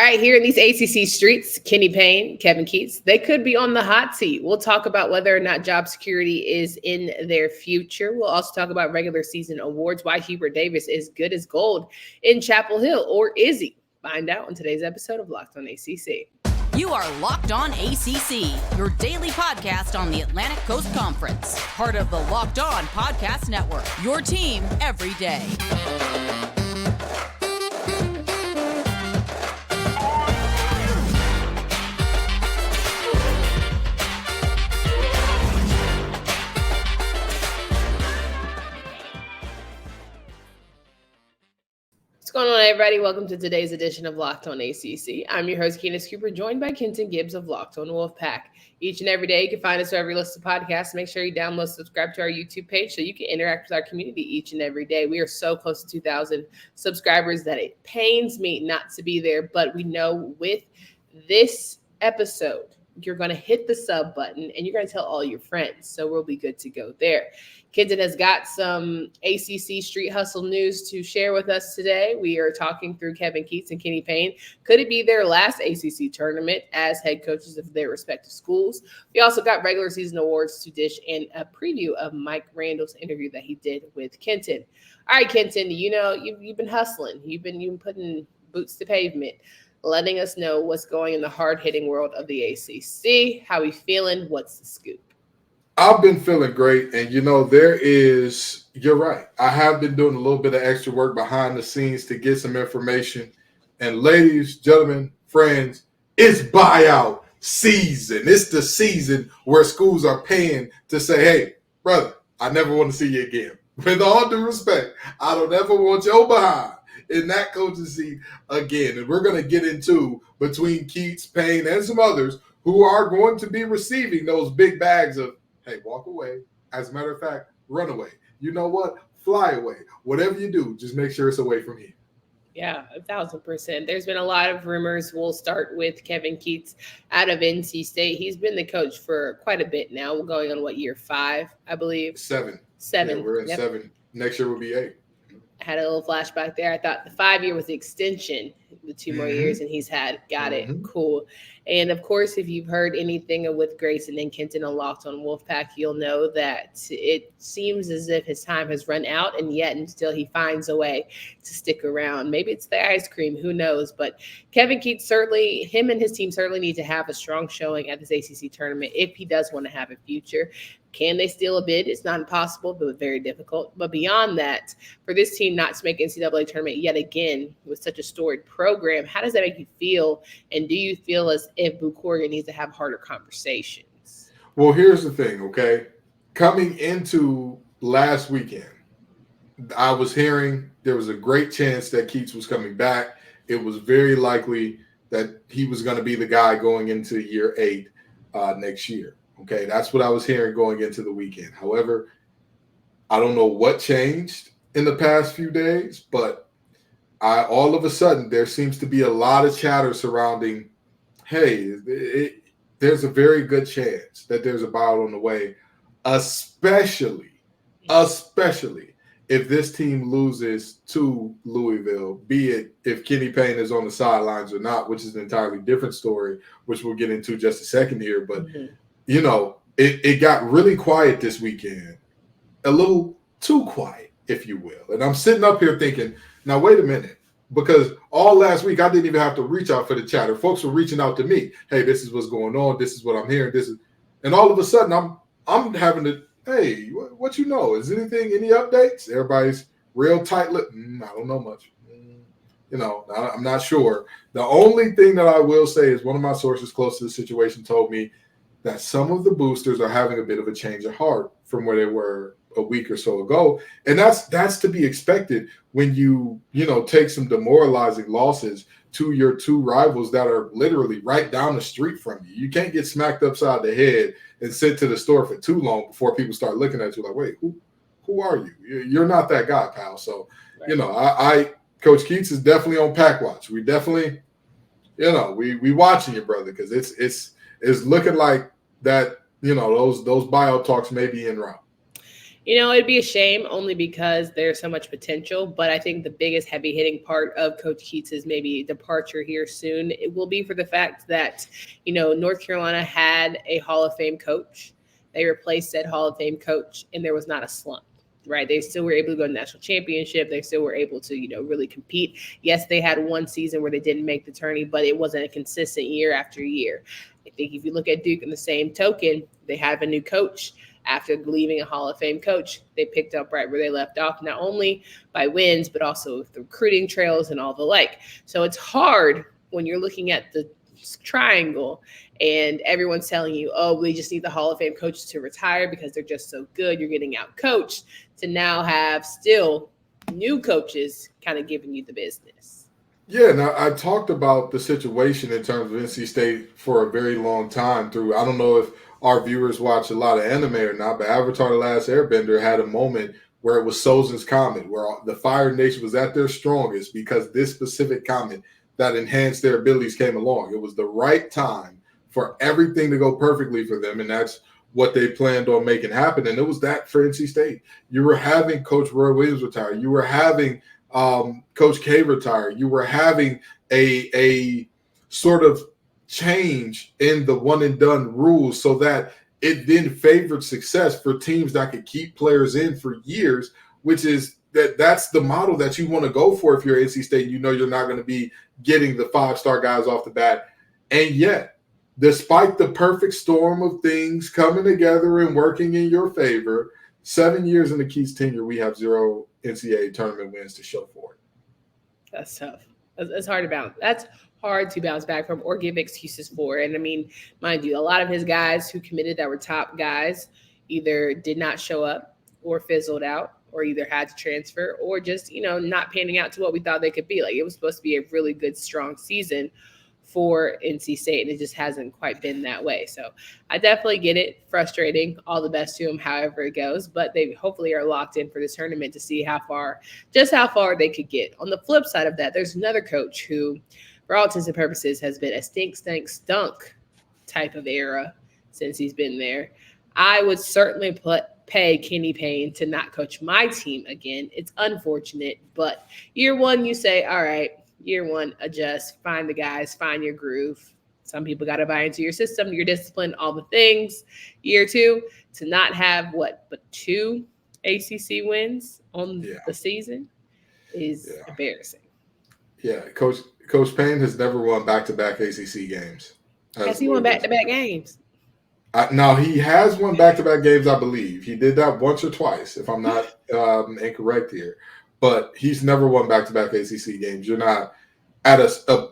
right, here in these ACC streets, Kenny Payne, Kevin Keats, they could be on the hot seat. We'll talk about whether or not job security is in their future. We'll also talk about regular season awards, why Hubert Davis is good as gold in Chapel Hill, or is he? Find out on today's episode of Locked on ACC. You are Locked on ACC, your daily podcast on the Atlantic Coast Conference, part of the Locked on Podcast Network, your team every day. What's going on, everybody? Welcome to today's edition of Locked on ACC. I'm your host, Candace Cooper, joined by Kenton Gibbs of Locked on Wolfpack. Each and every day, you can find us wherever you listen to podcasts. Make sure you download, subscribe to our YouTube page so you can interact with our community each and every day. We are so close to 2,000 subscribers that it pains me not to be there, but we know with this episode, you're going to hit the sub button and you're going to tell all your friends. So we'll be good to go there. Kenton has got some ACC Street Hustle news to share with us today. We are talking through Kevin Keats and Kenny Payne. Could it be their last ACC tournament as head coaches of their respective schools? We also got regular season awards to dish and a preview of Mike Randall's interview that he did with Kenton. All right, Kenton, you know, you've been hustling. You've been putting boots to pavement, letting us know what's going in the hard-hitting world of the ACC. How we feeling? What's the scoop? I've been feeling great, and you're right. I have been doing a little bit of extra work behind the scenes to get some information. And ladies, gentlemen, friends, it's buyout season. It's the season where schools are paying to say, hey, brother, I never want to see you again. With all due respect, I don't ever want your behind in that coaching seat again. And we're going to get into, between Keats, Payne, and some others who are going to be receiving those big bags of, hey, walk away. As a matter of fact, run away. You know what? Fly away. Whatever you do, just make sure it's away from here. Yeah, 1,000%. There's been a lot of rumors. We'll start with Kevin Keats out of NC State. He's been the coach for quite a bit now. We're going on, year 5, I believe? Seven. Yeah, we're in 7. Next year will be 8. I had a little flashback there. I thought the 5-year was the extension, the 2 more years, and he's had. Got it. Cool. And, of course, if you've heard anything with Grayson and Kenton and Locked on Wolfpack, you'll know that it seems as if his time has run out, and yet and still he finds a way to stick around. Maybe it's the ice cream. Who knows? But Kevin Keats certainly, him and his team certainly need to have a strong showing at this ACC tournament if he does want to have a future. Can they steal a bid? It's not impossible, but very difficult. But beyond that, for this team not to make NCAA tournament yet again with such a storied program, how does that make you feel? And do you feel as if Bukoria needs to have harder conversations? Well, here's the thing, okay? Coming into last weekend, I was hearing there was a great chance that Keats was coming back. It was very likely that he was going to be the guy going into year 8 next year. Okay, that's what I was hearing going into the weekend. However, I don't know what changed in the past few days, but all of a sudden there seems to be a lot of chatter surrounding, hey, there's a very good chance that there's a buyout on the way, especially if this team loses to Louisville, be it if Kenny Payne is on the sidelines or not, which is an entirely different story, which we'll get into just a second here. But you know, it got really quiet this weekend, a little too quiet, if you will. And I'm sitting up here thinking, now, wait a minute, because all last week I didn't even have to reach out for the chatter. Folks were reaching out to me. Hey, this is what's going on. This is what I'm hearing. And all of a sudden I'm having to, hey, what you know? Is anything, any updates? Everybody's real tight-lipped. I don't know much. You know, I'm not sure. The only thing that I will say is one of my sources close to the situation told me that some of the boosters are having a bit of a change of heart from where they were a week or so ago. And that's to be expected when you take some demoralizing losses to your 2 rivals that are literally right down the street from you. You can't get smacked upside the head and sent to the store for too long before people start looking at you like, wait, who are you? You're not that guy, pal. So, I Coach Keats is definitely on pack watch. We definitely, we watching you, brother, because it's looking like that, those buyout talks may be en route. It'd be a shame only because there's so much potential. But I think the biggest heavy hitting part of Coach Keats' maybe departure here soon, it will be for the fact that, North Carolina had a Hall of Fame coach. They replaced said Hall of Fame coach, and there was not a slump. Right. They still were able to go to the national championship. They still were able to, really compete. Yes, they had one season where they didn't make the tourney, but it wasn't a consistent year after year. I think if you look at Duke in the same token, they have a new coach. After leaving a Hall of Fame coach, they picked up right where they left off, not only by wins, but also with the recruiting trails and all the like. So it's hard when you're looking at the triangle and everyone's telling you, oh, we just need the Hall of Fame coaches to retire because they're just so good. You're getting out coached, to now have still new coaches kind of giving you the business. Yeah, now I talked about the situation in terms of NC State for a very long time through, I don't know if our viewers watch a lot of anime or not, but Avatar: The Last Airbender had a moment where it was Sozin's comment, where the Fire Nation was at their strongest because this specific comment that enhanced their abilities came along. It was the right time for everything to go perfectly for them, and that's what they planned on making happen. And it was that for NC State. You were having Coach Roy Williams retire. You were having Coach K retire. You were having a sort of change in the one and done rules so that it then favored success for teams that could keep players in for years, which is that's the model that you want to go for if you're NC State. You're not going to be getting the 5-star guys off the bat. And yet, despite the perfect storm of things coming together and working in your favor, 7 years in the Keats tenure, we have 0 NCAA tournament wins to show for it. That's tough. It's hard to bounce. That's hard to bounce back from or give excuses for. And I mean, mind you, a lot of his guys who committed that were top guys either did not show up or fizzled out or either had to transfer or just, not panning out to what we thought they could be. Like, it was supposed to be a really good, strong season for NC State, and it just hasn't quite been that way. So I definitely get it. Frustrating. All the best to them, however it goes. But they hopefully are locked in for this tournament to see how far they could get. On the flip side of that, there's another coach who, for all intents and purposes, has been a stink, stunk type of era since he's been there. I would certainly pay Kenny Payne to not coach my team again. It's unfortunate, but year one, you say, all right, year one, adjust, find the guys, find your groove. Some people got to buy into your system, your discipline, all the things. Year two, to not have but 2 ACC wins on the season is embarrassing. Yeah, Coach Payne has never won back-to-back ACC games. Has he won back-to-back games? No, he has won back-to-back games, I believe. He did that once or twice, if I'm not incorrect here. But he's never won back-to-back ACC games. You're not at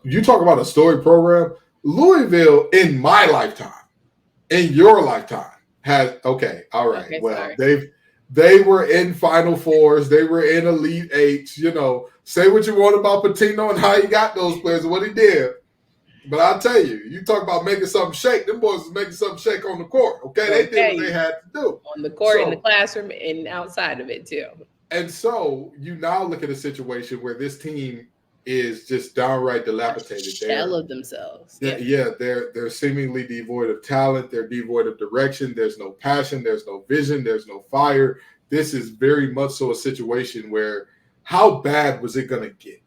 you talk about a storied program. Louisville, in my lifetime, in your lifetime, had okay, all right. Okay, well, sorry. They were in Final Fours. They were in Elite Eights. Say what you want about Patino and how he got those players and what he did. But I'll tell you, you talk about making something shake. Them boys was making something shake on the court. Okay, they did what they had to do. On the court, in the classroom, and outside of it, too. And so you now look at a situation where this team is just downright dilapidated. Shell of themselves. Yeah, they're seemingly devoid of talent. They're devoid of direction. There's no passion. There's no vision. There's no fire. This is very much so a situation where how bad was it going to get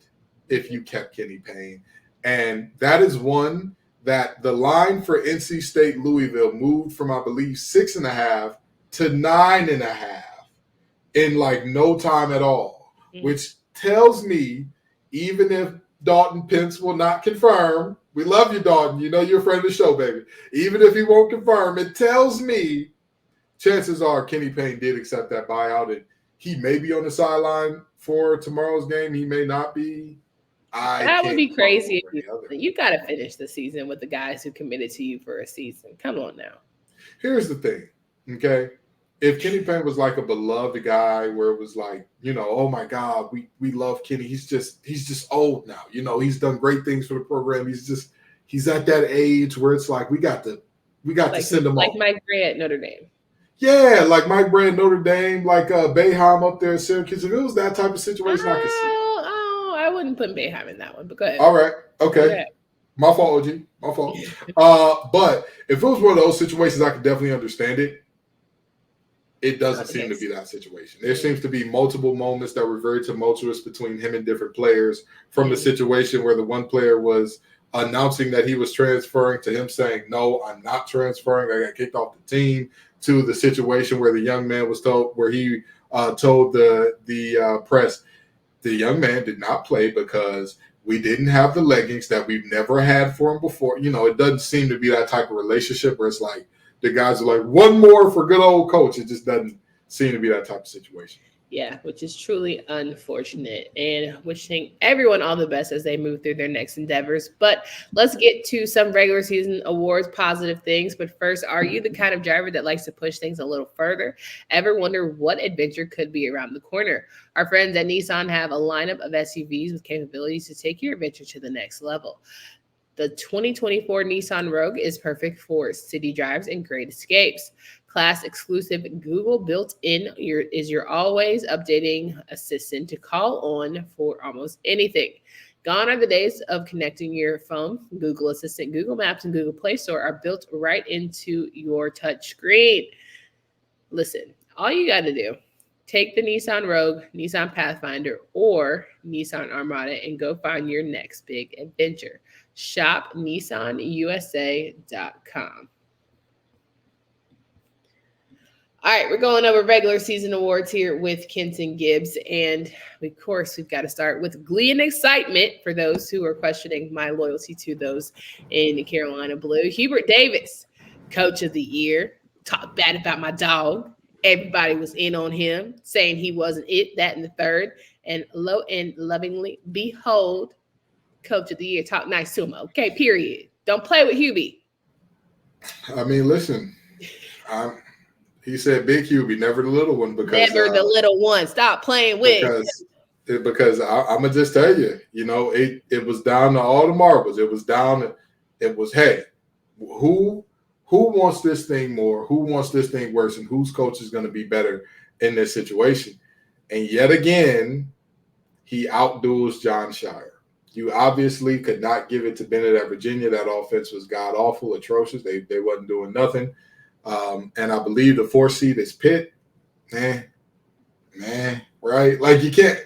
if you kept Kenny Payne? And that is one that the line for NC State Louisville moved from, I believe, 6.5 to 9.5 in like no time at all, which tells me, even if Dalton Pence will not confirm, we love you, Dalton. You're a friend of the show, baby. Even if he won't confirm, it tells me chances are Kenny Payne did accept that buyout, and he may be on the sideline for tomorrow's game. He may not be. That would be crazy. You got to finish the season with the guys who committed to you for a season. Come on now. Here's the thing, okay? If Kenny Payne was like a beloved guy where it was like, oh my God, we love Kenny. He's just old now. He's done great things for the program. He's at that age where it's like we got to send him off. Like Mike Gray at Notre Dame. Yeah, like Mike Gray at Notre Dame, like Boeheim up there at Syracuse. If it was that type of situation, I could see. I wouldn't put Boeheim in that one, but go ahead. All right. Okay. My fault, OG. My fault. But if it was one of those situations, I could definitely understand it. it doesn't seem to be that situation. There seems to be multiple moments that were very tumultuous between him and different players, from the situation where the one player was announcing that he was transferring to him saying, no, I'm not transferring, I got kicked off the team, to the situation where the young man was told, where he told the press, the young man did not play because we didn't have the leggings that we've never had for him before. You know, it doesn't seem to be that type of relationship where it's like the guys are like, one more for good old coach. It just doesn't seem to be that type of situation. Yeah, which is truly unfortunate, and wishing everyone all the best as they move through their next endeavors. But let's get to some regular season awards, positive things. But first, are you the kind of driver that likes to push things a little further? Ever wonder what adventure could be around the corner? Our friends at Nissan have a lineup of SUVs with capabilities to take your adventure to the next level. The 2024 Nissan Rogue is perfect for city drives and great escapes. Class exclusive Google built-in is your always updating assistant to call on for almost anything. Gone are the days of connecting your phone. Google Assistant, Google Maps, and Google Play Store are built right into your touch screen. Listen, all you got to do, take the Nissan Rogue, Nissan Pathfinder, or Nissan Armada and go find your next big adventure. Shop nissanusa.com. All right, we're going over regular season awards here with Kenton Gibbs. And of course, we've got to start with glee and excitement for those who are questioning my loyalty to those in Carolina Blue. Hubert Davis, Coach of the Year. Talk bad about my dog. Everybody was in on him, saying he wasn't it, that, and the third. And lo and lovingly, behold, Coach of the Year. Talk nice to him, okay, period. Don't play with Hubie. I mean, listen, he said big Hubie, never the little one. Because never the little one. Stop playing with. Because I'm going to just tell you, you know, it was down to all the marbles. It was, hey, who wants this thing more? Who wants this thing worse? And whose coach is going to be better in this situation? And yet again, he outduels John Shire. You obviously could not give it to Bennett at Virginia. That offense was god-awful, atrocious. They wasn't doing nothing. And I believe the 4th seed is Pitt. Man, right? Like you can't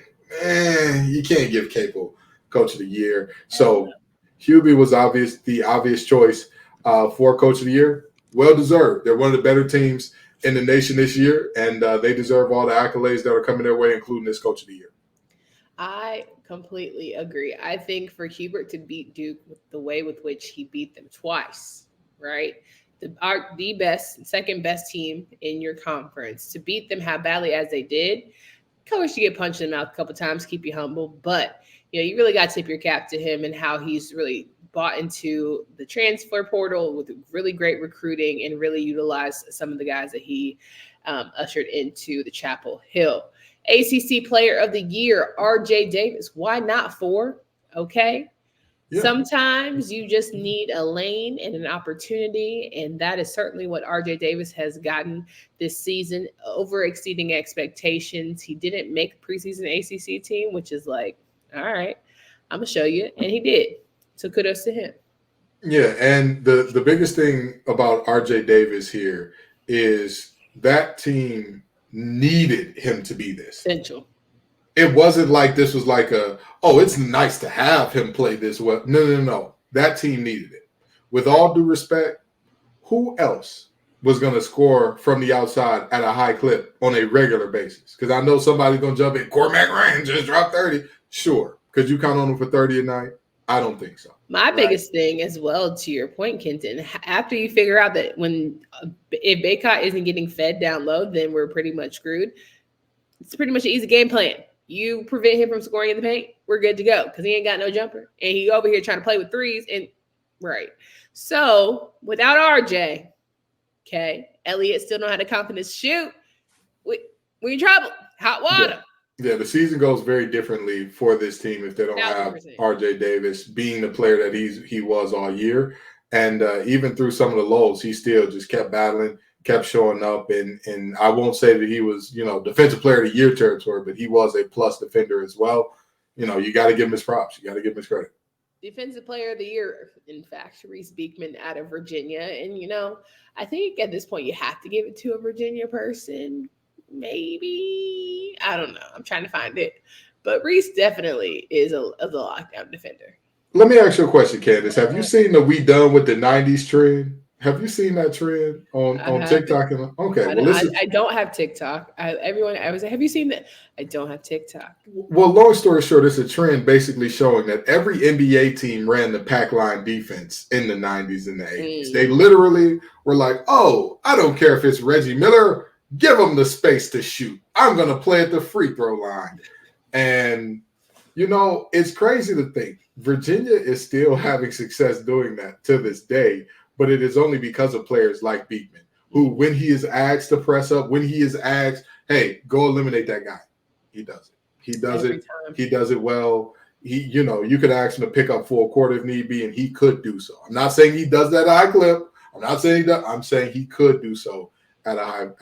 give Capel Coach of the Year. So Hubie was the obvious choice for Coach of the Year. Well deserved. They're one of the better teams in the nation this year, and they deserve all the accolades that are coming their way, including this Coach of the Year. I completely agree. I think for Hubert to beat Duke with the way with which he beat them twice, right? The best, second best team in your conference, to beat them how badly as they did, coach, you get punched in the mouth a couple times, keep you humble. But, you know, you really got to tip your cap to him and how he's really bought into the transfer portal with really great recruiting and really utilized some of the guys that he ushered into the Chapel Hill. ACC Player of the Year, RJ Davis. Why not 4? Okay. Yeah. Sometimes you just need a lane and an opportunity, and that is certainly what RJ Davis has gotten this season, over exceeding expectations. He didn't make the preseason ACC team, which is like, all right, I'm going to show you, and he did. So kudos to him. Yeah, and the biggest thing about RJ Davis here is that team needed him to be this. Essential. It wasn't like this was like it's nice to have him play this well. No. That team needed it. With all due respect, who else was going to score from the outside at a high clip on a regular basis? Because I know somebody's going to jump in. Cormac Ryan just dropped 30. Sure. Could you count on him for 30 a night? I don't think so. My biggest thing as well, to your point, Kenton, after you figure out that if Baycott isn't getting fed down low, then we're pretty much screwed. It's pretty much an easy game plan. You prevent him from scoring in the paint, we're good to go because he ain't got no jumper. And he over here trying to play with threes. And right. So without RJ, okay, Elliott still don't have the confidence to shoot. We in trouble. Hot water. Yeah, the season goes very differently for this team if they don't 100%. Have RJ Davis being the player that he was all year. And even through some of the lows, he still just kept battling, kept showing up. And I won't say that he was, defensive player of the year territory, but he was a plus defender as well. You got to give him his props. You got to give him his credit. Defensive Player of the Year, in fact, Reese Beekman out of Virginia. And, I think at this point you have to give it to a Virginia person. Maybe. I don't know. I'm trying to find it. But Reese definitely is the lockdown defender. Let me ask you a question, Candace. Have you seen the "We Done with the '90s" trend? Have you seen that trend on TikTok? I don't have TikTok. I was like, have you seen that? I don't have TikTok. Well, long story short, it's a trend basically showing that every NBA team ran the pack line defense in the 90s and the 80s. They literally were like, oh, I don't care if it's Reggie Miller. Give him the space to shoot. I'm going to play at the free throw line. And, it's crazy to think Virginia is still having success doing that to this day. But it is only because of players like Beekman, who, when he is asked to press up, when he is asked, hey, go eliminate that guy, he does it. He does it. He does it well. You could ask him to pick up full court if need be, and he could do so. I'm not saying he does that high clip. I'm not saying he does. I'm saying he could do so at a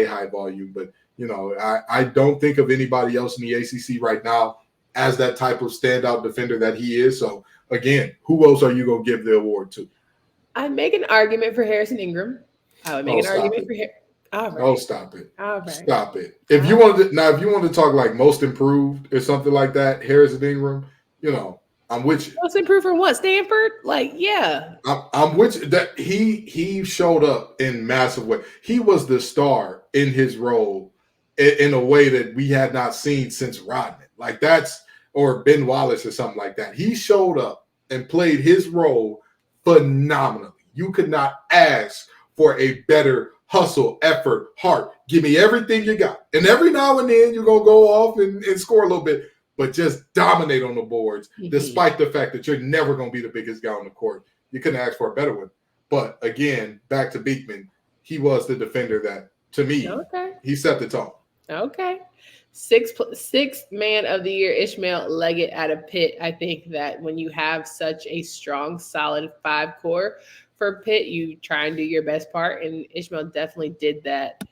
high volume. But, I don't think of anybody else in the ACC right now as that type of standout defender that he is. So, again, who else are you going to give the award to? I'd make an argument for Harrison Ingram. I would make an argument for him. All right. Oh, stop it. All right. Stop it. If you want to talk like most improved or something like that, Harrison Ingram, I'm with you. Most improved from what? Stanford? Like, yeah. I'm with you. That he showed up in massive way. He was the star in his role in a way that we had not seen since Rodman. Like or Ben Wallace or something like that. He showed up and played his role phenomenally. You could not ask for a better hustle, effort, heart. Give me everything you got. And every now and then you're going to go off and score a little bit, but just dominate on the boards, despite the fact that you're never going to be the biggest guy on the court. You couldn't ask for a better one. But again, back to Beekman, he was the defender that, to me, he set the tone. Okay. Sixth man of the year, Ishmael Leggett out of Pitt. I think that when you have such a strong, solid 5 core for Pitt, you try and do your best part. And Ishmael definitely did that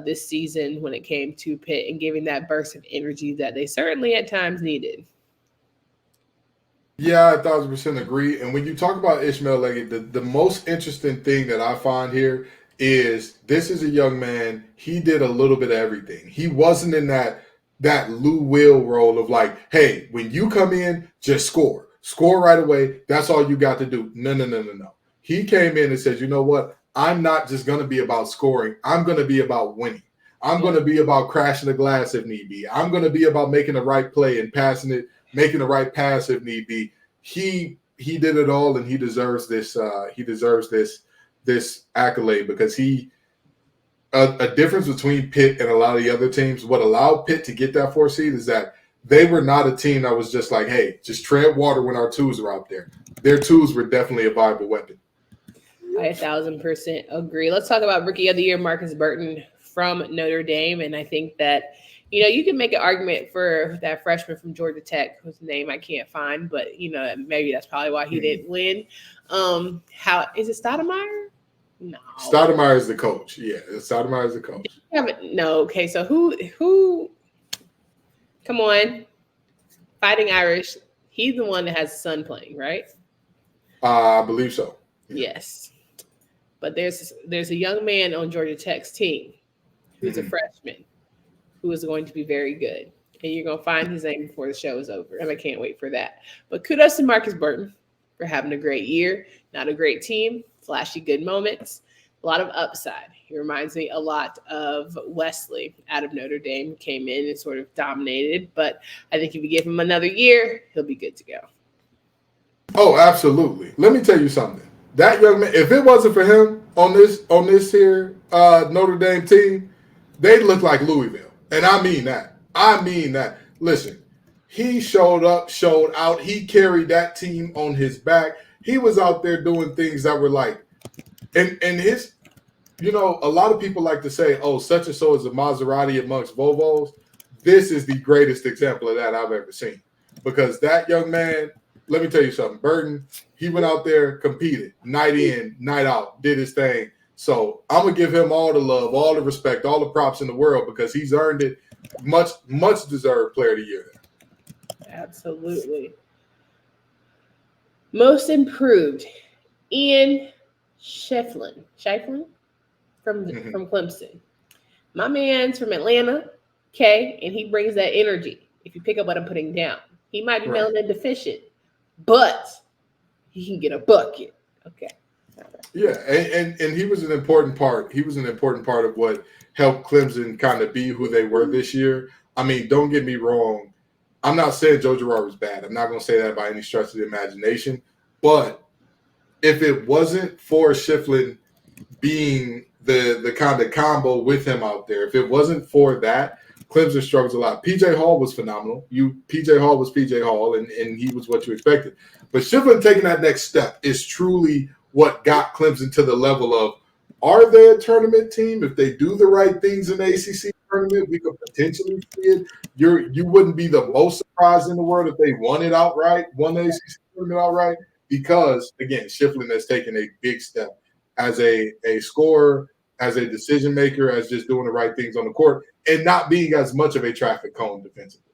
this season when it came to Pitt and giving that burst of energy that they certainly at times needed. Yeah, I 1,000% agree. And when you talk about Ishmael Leggett, the most interesting thing that I find here is this is a young man. He did a little bit of everything. He wasn't in that Lou Will role of like, hey, when you come in, just score right away. That's all you got to do. No. He came in and said, you know what? I'm not just going to be about scoring. I'm going to be about winning. I'm going to be about crashing the glass if need be. I'm going to be about making the right play and passing it, making the right pass if need be. He did it all, and he deserves this. This accolade because a difference between Pitt and a lot of the other teams, what allowed Pitt to get that 4 seed is that they were not a team that was just like, hey, just tread water when our twos are out there. Their twos were definitely a viable weapon. I 1,000% agree. Let's talk about Rookie of the Year, Marcus Burton from Notre Dame. And I think that, you can make an argument for that freshman from Georgia Tech, whose name I can't find, but, maybe that's probably why he didn't win. How is it Stoudemire? No. Stoudemire is the coach. Yeah, Stoudemire is the coach. Yeah, but no. Okay, so who? Come on, Fighting Irish. He's the one that has his son playing, right? I believe so. Yes, but there's a young man on Georgia Tech's team who's a freshman who is going to be very good, and you're gonna find his name before the show is over, and I can't wait for that. But kudos to Marcus Burton for having a great year. Not a great team. Flashy good moments, a lot of upside. He reminds me a lot of Wesley out of Notre Dame, came in and sort of dominated, but I think if you give him another year, he'll be good to go. Oh, absolutely. Let me tell you something. That young man, if it wasn't for him on this here Notre Dame team, they'd look like Louisville. And I mean that. Listen, he showed up, showed out. He carried that team on his back. He was out there doing things that were like, and his, a lot of people like to say, oh, such and so is a Maserati amongst Volvos. This is the greatest example of that I've ever seen. Because that young man, let me tell you something, Burton, he went out there, competed, night in, night out, did his thing. So I'm going to give him all the love, all the respect, all the props in the world because he's earned it. Much deserved player of the year. Absolutely. Most improved, Ian Shiflin from Clemson. My man's from Atlanta, okay, and he brings that energy. If you pick up what I'm putting down, he might be Right. melanin deficient, but he can get a bucket. Okay. Yeah, and he was an important part. He was an important part of what helped Clemson kind of be who they were this year. I mean, don't get me wrong. I'm not saying Joe Girard was bad. I'm not going to say that by any stretch of the imagination. But if it wasn't for Shiflin being the kind of combo with him out there, if it wasn't for that, Clemson struggles a lot. PJ Hall was phenomenal. PJ Hall was PJ Hall, and he was what you expected. But Shiflin taking that next step is truly what got Clemson to the level of, are they a tournament team? If they do the right things in the ACC tournament, we could potentially see it. You wouldn't be the most surprised in the world if they won the ACC tournament outright, because, again, Shiflin has taken a big step as a scorer, as a decision maker, as just doing the right things on the court, and not being as much of a traffic cone defensively.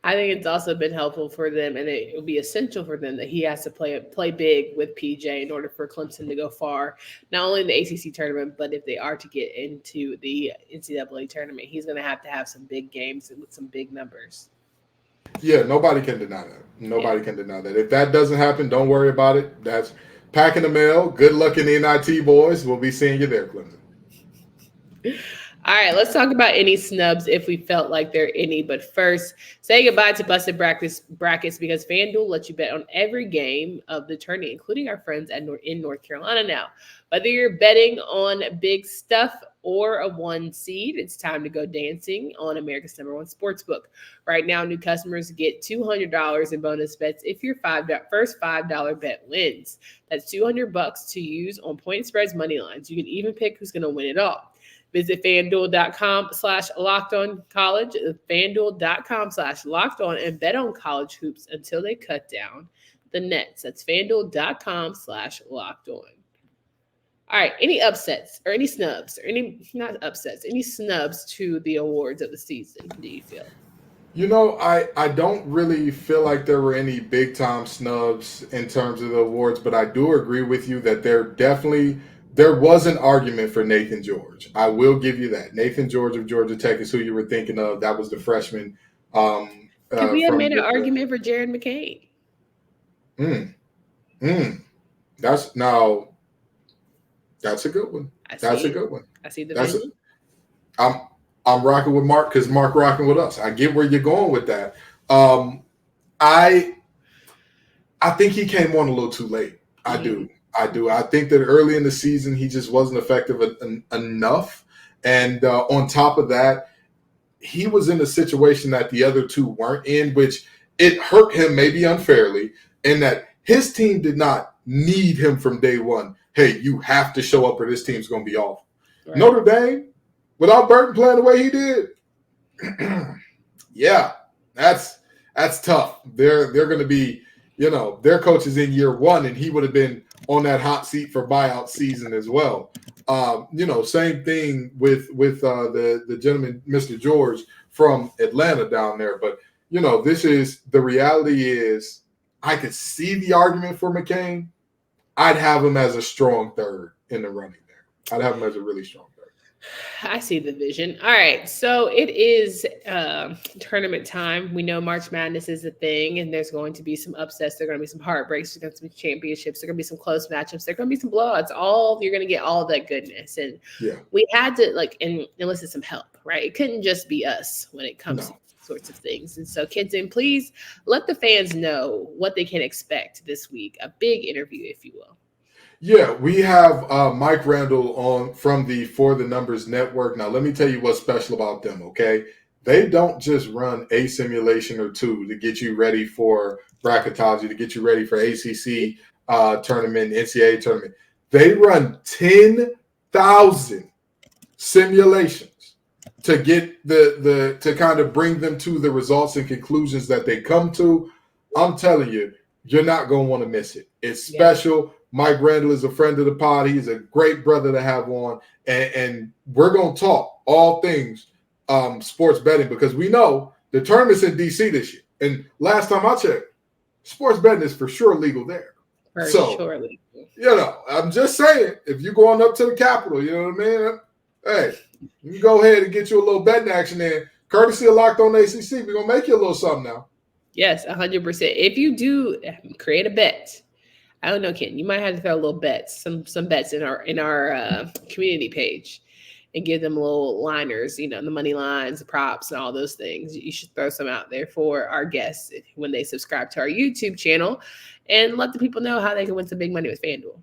I think it's also been helpful for them, and it will be essential for them that he has to play big with PJ in order for Clemson to go far, not only in the ACC tournament, but if they are to get into the NCAA tournament, he's going to have some big games with some big numbers. Yeah, nobody can deny that. Nobody can deny that. If that doesn't happen, don't worry about it. That's packing the mail. Good luck in the NIT, boys. We'll be seeing you there, Clemson. All right, let's talk about any snubs if we felt like there are any. But first, say goodbye to busted brackets because FanDuel lets you bet on every game of the tournament, including our friends in North Carolina now. Whether you're betting on big stuff or a one seed, it's time to go dancing on America's #1 sportsbook. Right now, new customers get $200 in bonus bets if your first $5 bet wins. That's $200 to use on point spreads money lines. You can even pick who's going to win it all. Visit FanDuel.com/LockedOnCollege, FanDuel.com/LockedOn, and bet on college hoops until they cut down the nets. That's FanDuel.com/LockedOn. All right, any upsets or any snubs or any snubs to the awards of the season, do you feel? You know, I don't really feel like there were any big-time snubs in terms of the awards, but I do agree with you that there was an argument for Nathan George. I will give you that. Nathan George of Georgia Tech is who you were thinking of. That was the freshman. Could we have made an argument for Jared McCain? That's a good one. That's a good one. I see the vision. I'm rocking with Mark because Mark rocking with us. I get where you're going with that. I think he came on a little too late. I do. I think that early in the season, he just wasn't effective enough. And on top of that, he was in a situation that the other two weren't in, which it hurt him maybe unfairly, in that his team did not need him from day one. Hey, you have to show up or this team's going to be off. Right. Notre Dame, without Burton playing the way he did, yeah, that's tough. They're going to be, their coach is in year one, and he would have been on that hot seat for buyout season as well. Same thing with the gentleman, Mr. George from Atlanta down there. But, the reality is I could see the argument for McCain. I'd have him as a strong third in the running there. I'd have him as a really strong third. I see the vision. All right. So it is tournament time. We know March Madness is a thing, and there's going to be some upsets. There are going to be some heartbreaks. There's going to be championships. There are going to be some close matchups. There are going to be some blowouts. You're going to get all that goodness. And we had to enlist some help, right? It couldn't just be us when it comes to sorts of things. And so, Kenton, please let the fans know what they can expect this week. A big interview, if you will. Yeah, we have Mike Randall on from the For the Numbers Network. Now, let me tell you what's special about them, okay? They don't just run a simulation or two to get you ready for bracketology, to get you ready for ACC tournament, NCAA tournament. They run 10,000 simulations to get to kind of bring them to the results and conclusions that they come to. I'm telling you, you're not going to want to miss it. It's special. Yeah. Mike Randall is a friend of the pod. He's a great brother to have on. And we're going to talk all things sports betting because we know the tournament's in D.C. this year. And last time I checked, sports betting is for sure legal there. For sure legal. You know, I'm just saying, if you're going up to the Capitol, you know what I mean? Hey, you can go ahead and get you a little betting action in. Courtesy of Locked On ACC, we're going to make you a little something now. Yes, 100%. If you do create a bet, I don't know, Ken, you might have to throw a little bets, some bets in our community page and give them little liners, you know, the money lines, the props, and all those things. You should throw some out there for our guests when they subscribe to our YouTube channel and let the people know how they can win some big money with FanDuel.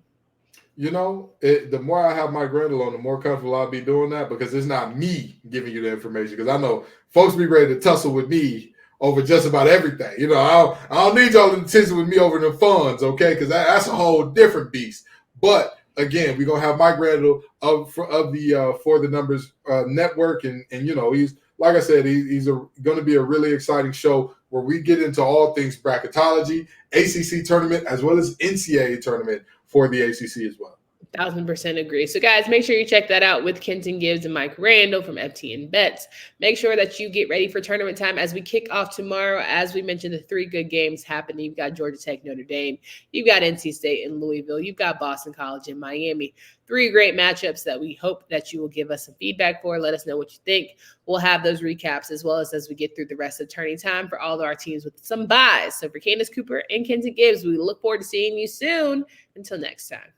You know, the more I have Mike Randall on, the more comfortable I'll be doing that, because it's not me giving you the information. Because I know folks be ready to tussle with me over just about everything. You know, I don't need y'all to tussle with me over the funds, okay? Because that's a whole different beast. But again, we're gonna have Mike Randall of the For the Numbers network, and you know, he's, like I said, he's going to be a really exciting show where we get into all things bracketology, ACC tournament, as well as NCAA tournament for the ACC as well. 1,000% agree. So, guys, make sure you check that out with Kenton Gibbs and Mike Randall from FTN Bets. Make sure that you get ready for tournament time as we kick off tomorrow. As we mentioned, the 3 good games happening. You've got Georgia Tech, Notre Dame. You've got NC State and Louisville. You've got Boston College and Miami. 3 great matchups that we hope that you will give us some feedback for. Let us know what you think. We'll have those recaps as well as we get through the rest of turning time for all of our teams with some buys. So, for Candace Cooper and Kenton Gibbs, we look forward to seeing you soon. Until next time.